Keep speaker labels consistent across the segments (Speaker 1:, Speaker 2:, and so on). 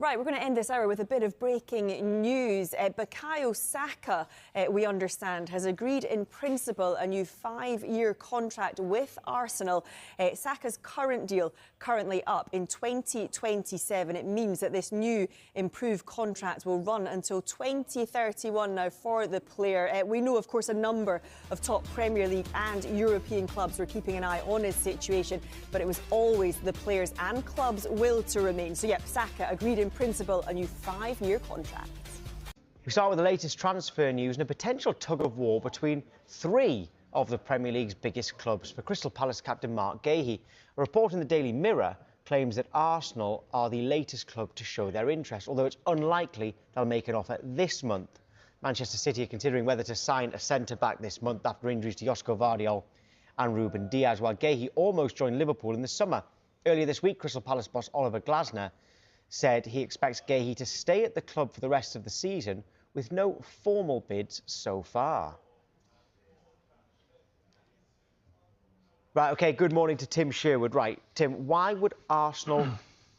Speaker 1: Right, we're going to end this hour with a bit of breaking news. Bukayo Saka, we understand, has agreed in principle a new 5-year contract with Arsenal. Saka's current deal currently up in 2027. It means that this new improved contract will run until 2031 now for the player. We know, of course, a number of top Premier League and European clubs were keeping an eye on his situation, but it was always the players and clubs' will to remain. So, yeah, Saka agreed in principle a new 5-year contract.
Speaker 2: We start with the latest transfer news and a potential tug-of-war between 3 of the Premier League's biggest clubs. For Crystal Palace captain Mark Gahey, a report in the Daily Mirror claims that Arsenal are the latest club to show their interest, although it's unlikely they'll make an offer this month. Manchester City are considering whether to sign a centre-back this month after injuries to Josko Vardiol and Ruben Diaz, while Gahey almost joined Liverpool in the summer. Earlier this week, Crystal Palace boss Oliver Glasner said he expects Gahey to stay at the club for the rest of the season, with no formal bids so far. Right, OK, good morning to Tim Sherwood. Right, Tim, why would Arsenal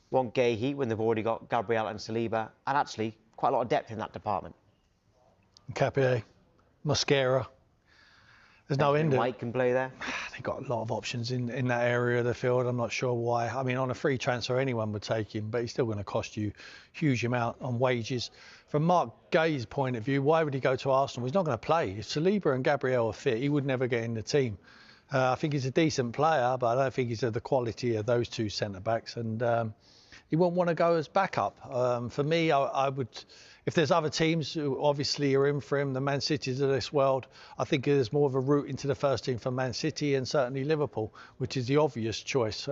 Speaker 2: want Gahey when they've already got Gabriel and Saliba, and actually quite a lot of depth in that department?
Speaker 3: Capier, Mosquera. There's no end.
Speaker 2: Wright can play there.
Speaker 3: They've got a lot of options in that area of the field. I'm not sure why. I mean, on a free transfer, anyone would take him, but he's still going to cost you a huge amount on wages. From Mark Gay's point of view, why would he go to Arsenal? He's not going to play. If Saliba and Gabriel are fit, he would never get in the team. I think he's a decent player, but I don't think he's of the quality of those two centre-backs. And he won't want to go as backup. For me, I would... If there's other teams who obviously are in for him, the Man Cities of this world, I think there's more of a route into the first team for Man City and certainly Liverpool, which is the obvious choice.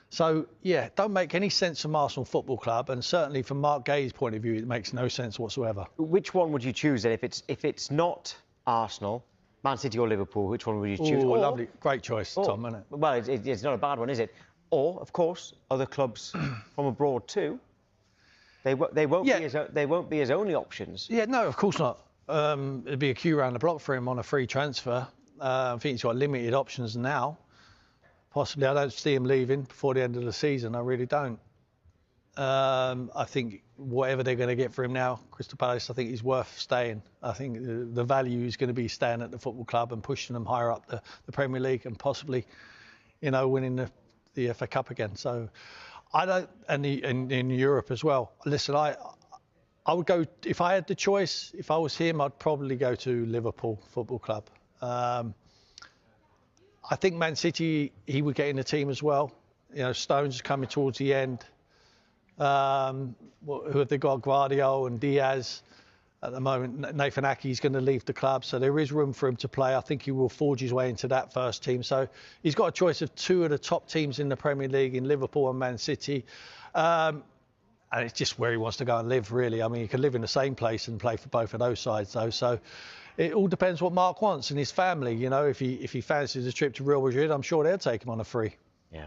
Speaker 3: So, yeah, don't make any sense from Arsenal Football Club, and certainly from Mark Gay's point of view, it makes no sense whatsoever.
Speaker 2: Which one would you choose then? If it's not Arsenal, Man City or Liverpool, which one would you choose?
Speaker 3: Oh, lovely. Great choice, Tom, isn't it?
Speaker 2: Well, it's not a bad one, is it? Or, of course, other clubs from abroad too. They won't be his only options.
Speaker 3: Yeah, no, of course not. It'd be a queue around the block for him on a free transfer. I think he's got limited options now. Possibly, I don't see him leaving before the end of the season. I really don't. I think whatever they're going to get for him now, Crystal Palace, I think he's worth staying. I think the value is going to be staying at the football club and pushing them higher up the Premier League and possibly, you know, winning the FA Cup again. So I don't, and in Europe as well. Listen, I would go, if I had the choice, if I was him, I'd probably go to Liverpool Football Club. I think Man City, he would get in the team as well. You know, Stones is coming towards the end. Who have they got? Guardiola and Diaz. At the moment, Nathan Ake's going to leave the club, so there is room for him to play. I think he will forge his way into that first team. So he's got a choice of 2 of the top teams in the Premier League, in Liverpool and Man City. And it's just where he wants to go and live, really. I mean, he can live in the same place and play for both of those sides, though. So it all depends what Mark wants and his family. You know, if he fancies a trip to Real Madrid, I'm sure they'll take him on a free. Yeah.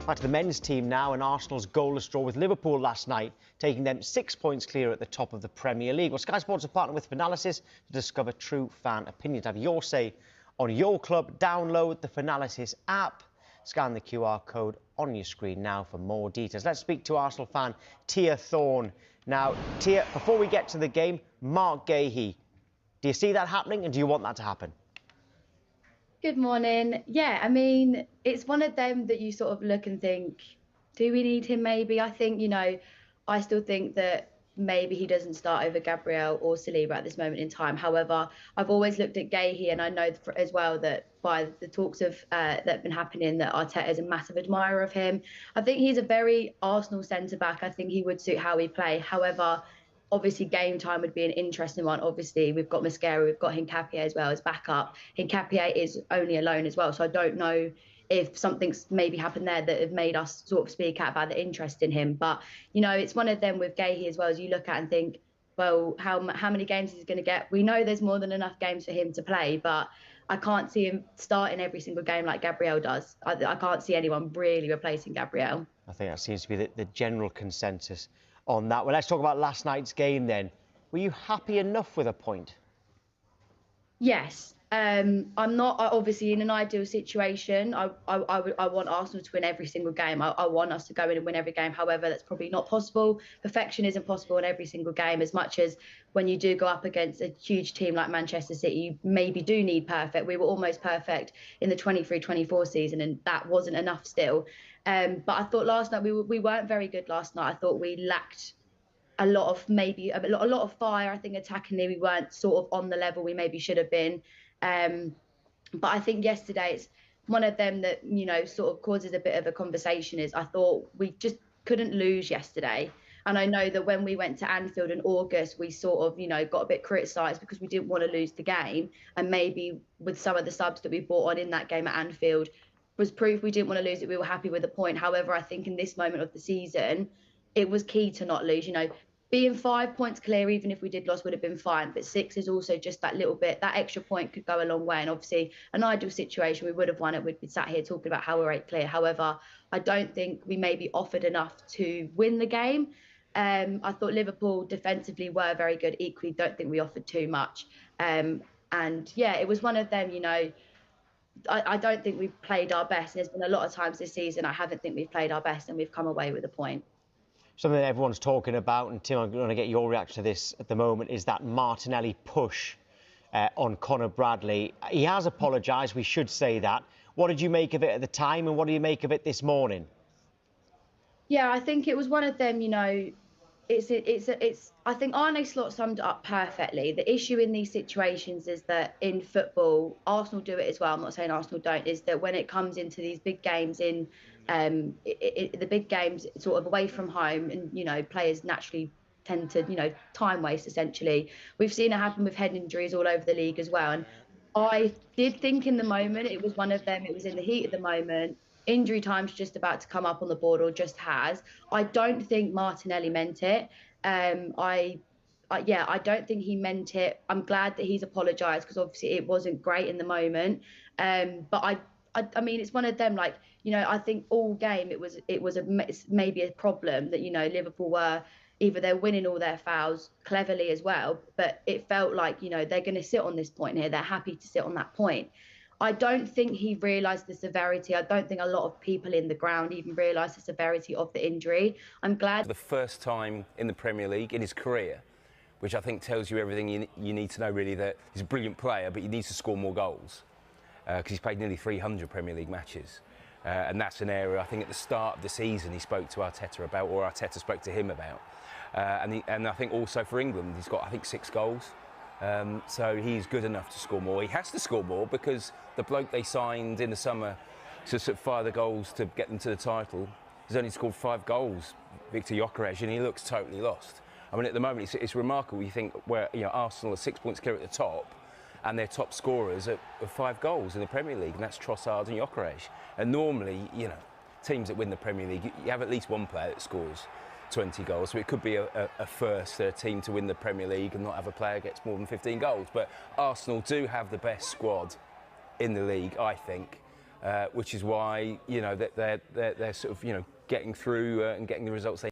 Speaker 2: Back to the men's team now, and Arsenal's goalless draw with Liverpool last night, taking them 6 points clear at the top of the Premier League. Well, Sky Sports are partnering with Finalysis to discover true fan opinions. Have your say on your club. Download the Finalysis app. Scan the QR code on your screen now for more details. Let's speak to Arsenal fan Tia Thorne. Now, Tia, before we get to the game, Mark Gahey, do you see that happening and do you want that to happen?
Speaker 4: Good morning. Yeah, I mean, it's one of them that you sort of look and think, do we need him maybe? I think, you know, I still think that maybe he doesn't start over Gabriel or Saliba at this moment in time. However, I've always looked at Gahey, and I know as well that by the talks of that have been happening, that Arteta is a massive admirer of him. I think he's a very Arsenal centre-back. I think he would suit how we play. However, obviously, game time would be an interesting one. Obviously, we've got Mosquera, we've got Hincapié as well as backup. Hincapié is only alone as well, so I don't know if something's maybe happened there that have made us sort of speak out about the interest in him. But, you know, it's one of them with Gahey as well, as you look at and think, well, how many games is he going to get? We know there's more than enough games for him to play, but I can't see him starting every single game like Gabriel does. I can't see anyone really replacing Gabriel. I
Speaker 2: think that seems to be the general consensus on that. Well, let's talk about last night's game then. Were you happy enough with a point?
Speaker 4: Yes. I'm not obviously in an ideal situation. I want Arsenal to win every single game. I want us to go in and win every game. However, that's probably not possible. Perfection isn't possible in every single game. As much as when you do go up against a huge team like Manchester City, you maybe do need perfect. We were almost perfect in the 23-24 season, and that wasn't enough still. But I thought last night we weren't very good last night. I thought we lacked a lot of fire. I think attackingly we weren't sort of on the level we maybe should have been. But I think yesterday it's one of them that, you know, sort of causes a bit of a conversation. Is I thought we just couldn't lose yesterday. And I know that when we went to Anfield in August, we sort of, you know, got a bit criticised because we didn't want to lose the game. And maybe with some of the subs that we brought on in that game at Anfield was proof we didn't want to lose it. We were happy with the point. However, I think in this moment of the season, it was key to not lose. You know, being 5 points clear, even if we did lose, would have been fine. But 6 is also just that little bit, that extra point could go a long way. And obviously, an ideal situation, we would have won it. We'd be sat here talking about how we're 8 clear. However, I don't think we maybe offered enough to win the game. I thought Liverpool defensively were very good. Equally, don't think we offered too much. And yeah, it was one of them, you know, I don't think we've played our best. There's been a lot of times this season I haven't think we've played our best and we've come away with a point.
Speaker 2: Something that everyone's talking about, and Tim, I'm going to get your reaction to this at the moment, is that Martinelli push on Conor Bradley. He has apologised, we should say that. What did you make of it at the time, and what do you make of it this morning?
Speaker 4: Yeah, I think it was one of them, you know, I think Arne Slot summed it up perfectly. The issue in these situations is that in football, Arsenal do it as well. I'm not saying Arsenal don't. Is that when it comes into these big games the big games sort of away from home, and you know players naturally tend to, you know, time waste essentially. We've seen it happen with head injuries all over the league as well. And I did think in the moment it was one of them. It was in the heat of the moment. Injury time's just about to come up on the board, or just has. I don't think Martinelli meant it. Yeah, I don't think he meant it. I'm glad that he's apologised because obviously it wasn't great in the moment. But I mean, it's one of them. Like, you know, I think all game it was maybe a problem that, you know, Liverpool were either they're winning all their fouls cleverly as well, but it felt like, you know, they're going to sit on this point here. They're happy to sit on that point. I don't think he realised the severity. I don't think a lot of people in the ground even realised the severity of the injury. I'm glad.
Speaker 5: For the first time in the Premier League in his career, which I think tells you everything you need to know, really, that he's a brilliant player, but he needs to score more goals because he's played nearly 300 Premier League matches. And that's an area I think at the start of the season he spoke to Arteta about, or Arteta spoke to him about. And I think also for England, he's got, I think, 6 goals. So he's good enough to score more. He has to score more because the bloke they signed in the summer to sort of fire the goals to get them to the title has only scored 5 goals, Victor Gyökeres, and he looks totally lost. I mean, at the moment, it's remarkable. You think where, you know, Arsenal are 6 points clear at the top, and their top scorers are 5 goals in the Premier League, and that's Trossard and Gyökeres. And normally, you know, teams that win the Premier League, you have at least one player that scores 20 goals. So it could be a first team to win the Premier League and not have a player gets more than 15 goals. But Arsenal do have the best squad in the league, I think, which is why, you know, that they're sort of, you know, getting through and getting the results they